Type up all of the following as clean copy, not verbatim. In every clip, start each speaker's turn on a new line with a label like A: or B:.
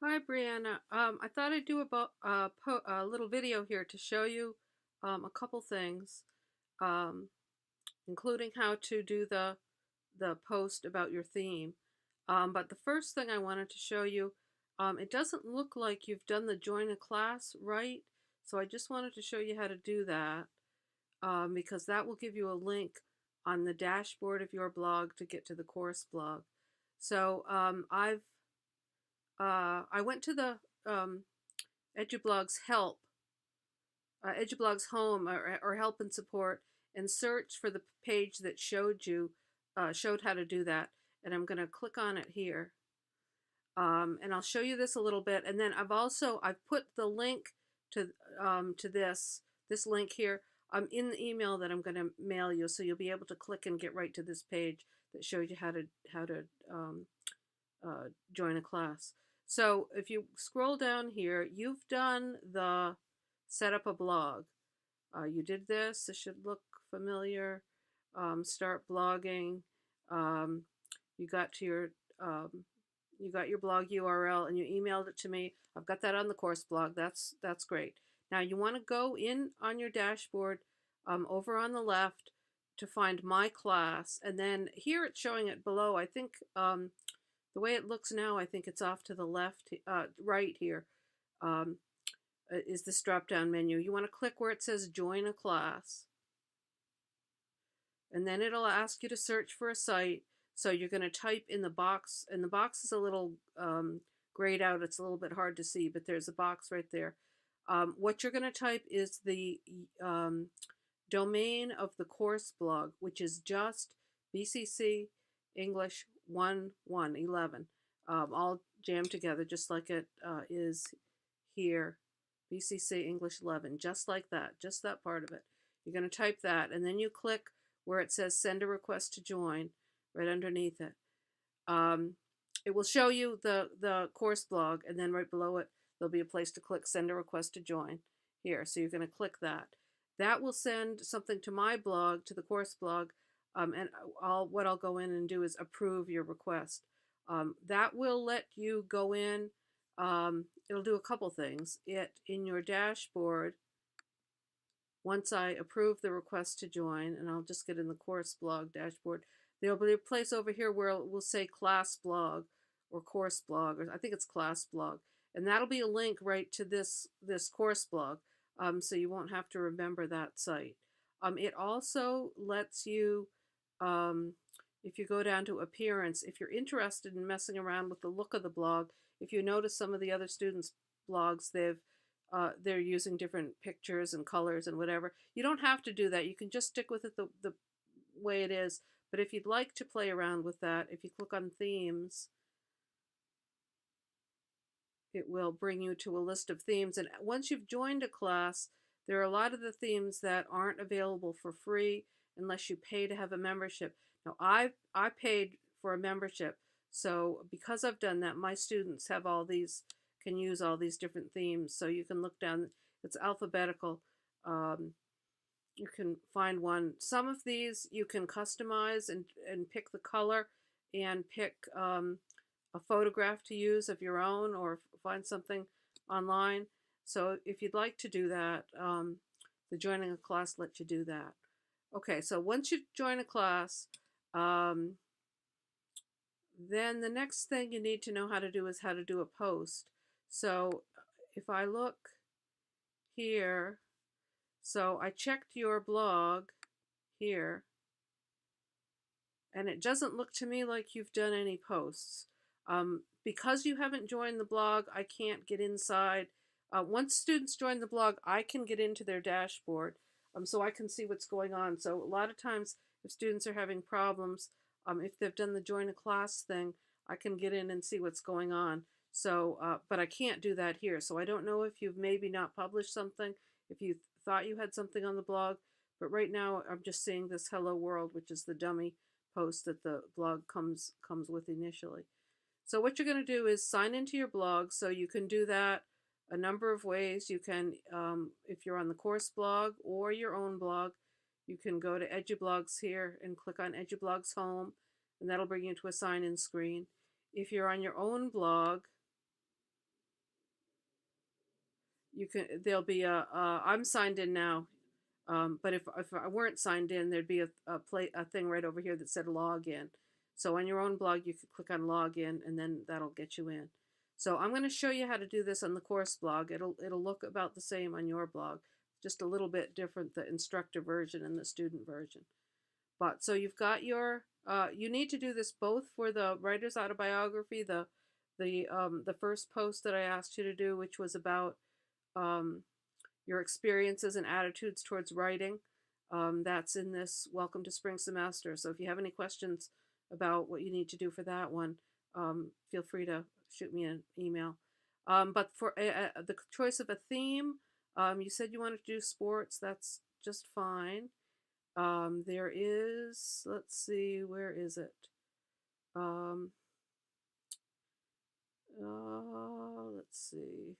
A: Hi, Breanna. I thought I'd do a little video here to show you a couple things, um, including how to do the post about your theme. But the first thing I wanted to show you, it doesn't look like you've done the join a class right, so I just wanted to show you how to do that because that will give you a link on the dashboard of your blog to get to the course blog. So I went to the EduBlog's EduBlog's home or help and support, and search for the page that showed how to do that. And I'm going to click on it here, and I'll show you this a little bit. And then I've put the link to this link here in the email that I'm going to mail you, so you'll be able to click and get right to this page that shows you how to join a class. So if you scroll down here, you've done the set up a blog. You did this. This should look familiar. Start blogging. Um, you got to you got your blog URL and you emailed it to me. I've got that on the course blog. That's great. Now you want to go in on your dashboard over on the left to find my class, and then here it's showing it below. I think the way it looks now, I think it's off to the left, right here, um, is this drop-down menu. You want to click where it says Join a Class, and then it'll ask you to search for a site. So you're going to type in the box, and the box is a little grayed out. It's a little bit hard to see, but there's a box right there. What you're going to type is the domain of the course blog, which is just BCC English 1111, all jammed together, just like it is here. BCC English 11, just like that, just that part of it. You're going to type that, and then you click where it says send a request to join right underneath it. It will show you the course blog, and then right below it, there'll be a place to click send a request to join here. So you're going to click that. That will send something to my blog, to the course blog, and what I'll go in and do is approve your request. That will let you go in. It'll do a couple things. In your dashboard, once I approve the request to join, and I'll just get in the course blog dashboard, there'll be a place over here where it will say class blog or course blog, or I think it's class blog, and that'll be a link right to this course blog, so you won't have to remember that site. It also lets you, if you go down to appearance, if you're interested in messing around with the look of the blog, if you notice some of the other students' blogs, they're using different pictures and colors and whatever. You don't have to do that. You can just stick with it the way it is. But if you'd like to play around with that, if you click on themes, it will bring you to a list of themes. And once you've joined a class, there are a lot of the themes that aren't available for free unless you pay to have a membership. Now, I paid for a membership, so because I've done that, my students can use all these different themes. So you can look down, it's alphabetical. You can find one. Some of these you can customize and pick the color and pick a photograph to use of your own, or find something online. So if you'd like to do that, the joining a class lets you do that. Okay, so once you join a class, then the next thing you need to know how to do is how to do a post. So if I look here, so I checked your blog here, and it doesn't look to me like you've done any posts. Because you haven't joined the blog, I can't get inside. Once students join the blog, I can get into their dashboard, so I can see what's going on. So a lot of times, if students are having problems, if they've done the join a class thing, I can get in and see what's going on. So, but I can't do that here. So I don't know if you've maybe not published something, if you thought you had something on the blog, but right now I'm just seeing this hello world, which is the dummy post that the blog comes with initially. So what you're going to do is sign into your blog. So you can do that a number of ways. You can, if you're on the course blog or your own blog, you can go to EduBlogs here and click on EduBlogs Home, and that'll bring you to a sign-in screen. If you're on your own blog, you can, there'll be I'm signed in now. But if I weren't signed in, there'd be a thing right over here that said login. So on your own blog, you could click on login, and then that'll get you in. So I'm going to show you how to do this on the course blog. It'll look about the same on your blog, just a little bit different, the instructor version and the student version. But so you've got your you need to do this both for the writer's autobiography, the first post that I asked you to do, which was about um, your experiences and attitudes towards writing. That's in this Welcome to Spring Semester. So if you have any questions about what you need to do for that one, feel free to shoot me an email. But for the choice of a theme, you said you wanted to do sports. That's just fine. There is, let's see, where is it? Um, let's see.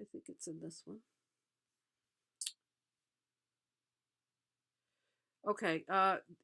A: I think it's in this one. Okay,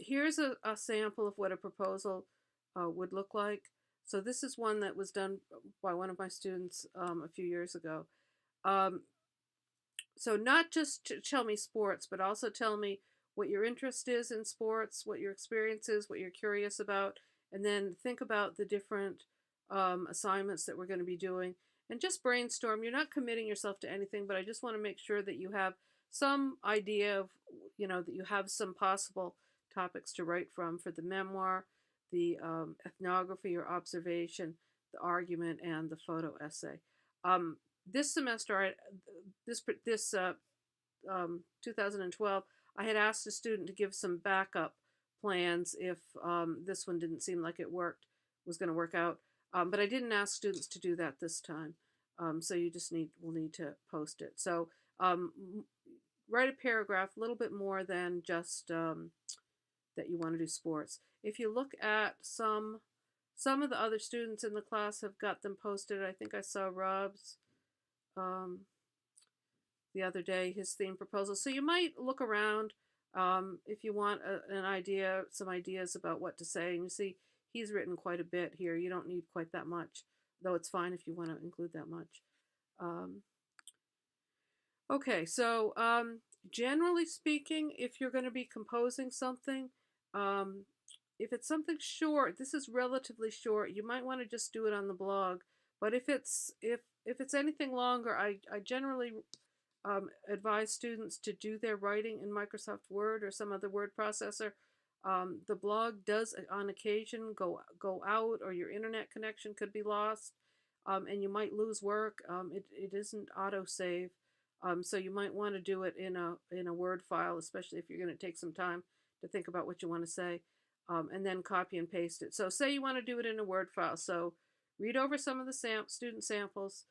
A: here's a sample of what a proposal would look like. So this is one that was done by one of my students a few years ago. Um, so not just to tell me sports, but also tell me what your interest is in sports, what your experience is, what you're curious about, and then think about the different assignments that we're going to be doing, and just brainstorm. You're not committing yourself to anything, but I just want to make sure that you have some idea of, that you have some possible topics to write from for the memoir, the ethnography or observation, the argument, and the photo essay. This semester, this 2012, I had asked a student to give some backup plans if this one didn't seem like it was going to work out. But I didn't ask students to do that this time. So you just will need to post it. So write a paragraph, a little bit more than just that you want to do sports. If you look at some of the other students in the class have got them posted. I think I saw Rob's the other day, his theme proposal. So you might look around if you want an idea, some ideas about what to say. And you see, he's written quite a bit here. You don't need quite that much, though it's fine if you want to include that much. Okay, so generally speaking, if you're going to be composing something, if it's something short, this is relatively short, you might want to just do it on the blog. But if it's anything longer, I generally advise students to do their writing in Microsoft Word or some other word processor. The blog does on occasion go out, or your internet connection could be lost, and you might lose work. It isn't autosave. So you might want to do it in a Word file, especially if you're going to take some time to think about what you want to say, and then copy and paste it. So say you want to do it in a Word file. So read over some of the student samples,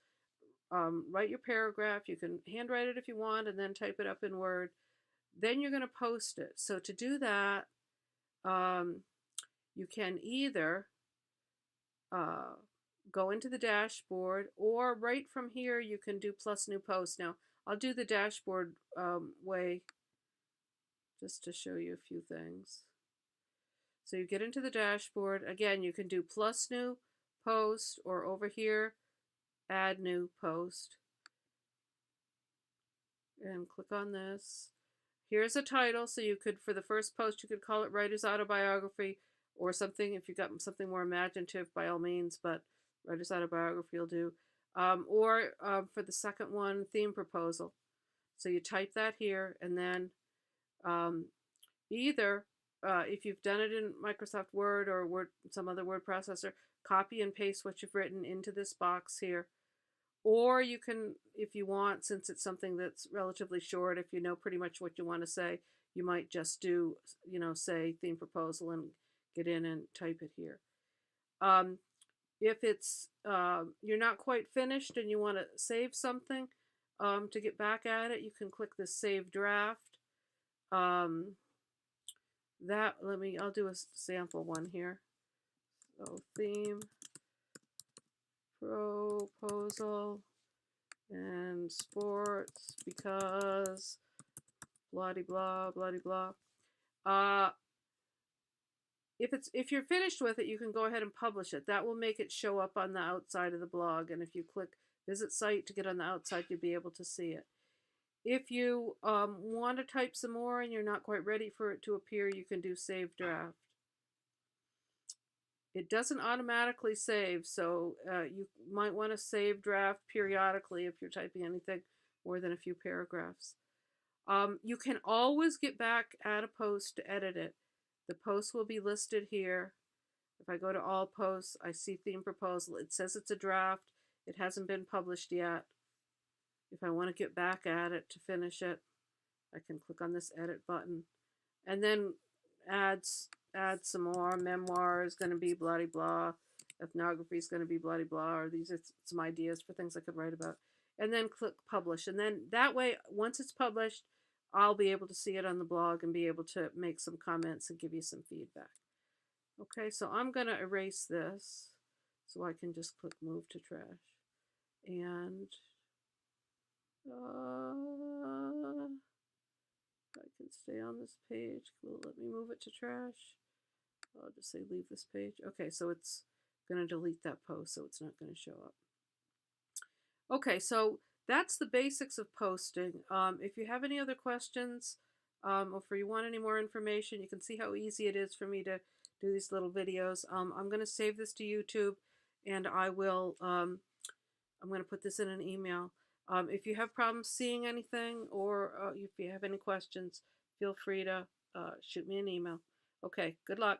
A: write your paragraph. You can handwrite it if you want, and then type it up in Word. Then you're going to post it. So to do that, you can either go into the dashboard, or right from here you can do plus new post. Now I'll do the dashboard way just to show you a few things. So you get into the dashboard. Again, you can do plus new post, or over here add new post, and click on this. Here's a title, so you could, for the first post, you could call it Writer's Autobiography, or something. If you've got something more imaginative, by all means, but Writer's Autobiography will do. Or for the second one, Theme Proposal. So you type that here, and then either if you've done it in Microsoft Word or some other word processor, copy and paste what you've written into this box here. Or you can, if you want, since it's something that's relatively short, if you know pretty much what you want to say, you might just do, say theme proposal and get in and type it here. If it's you're not quite finished and you want to save something to get back at it, you can click the Save Draft. I'll do a sample one here. So theme proposal and sports because blah blah blah blah. if you're finished with it, you can go ahead and publish it. That will make it show up on the outside of the blog, and if you click visit site to get on the outside, you'll be able to see it. If you want to type some more and you're not quite ready for it to appear, you can do save draft. It doesn't automatically save, so you might want to save draft periodically if you're typing anything more than a few paragraphs. You can always get back at a post to edit it. The post will be listed here. If I go to all posts, I see theme proposal. It says it's a draft. It hasn't been published yet. If I want to get back at it to finish it, I can click on this edit button and then add some more. Memoir is going to be blah blah. Ethnography is going to be blah blah. Or these are some ideas for things I could write about. And then click publish. And then that way, once it's published, I'll be able to see it on the blog and be able to make some comments and give you some feedback. Okay, so I'm going to erase this so I can just click move to trash. And I can stay on this page. Will it let me move it to trash? I'll just say leave this page. Okay, so it's going to delete that post, so it's not going to show up. Okay, so that's the basics of posting. If you have any other questions, or if you want any more information, you can see how easy it is for me to do these little videos. I'm going to save this to YouTube, and I will. I'm going to put this in an email. If you have problems seeing anything, or if you have any questions, feel free to shoot me an email. Okay, good luck.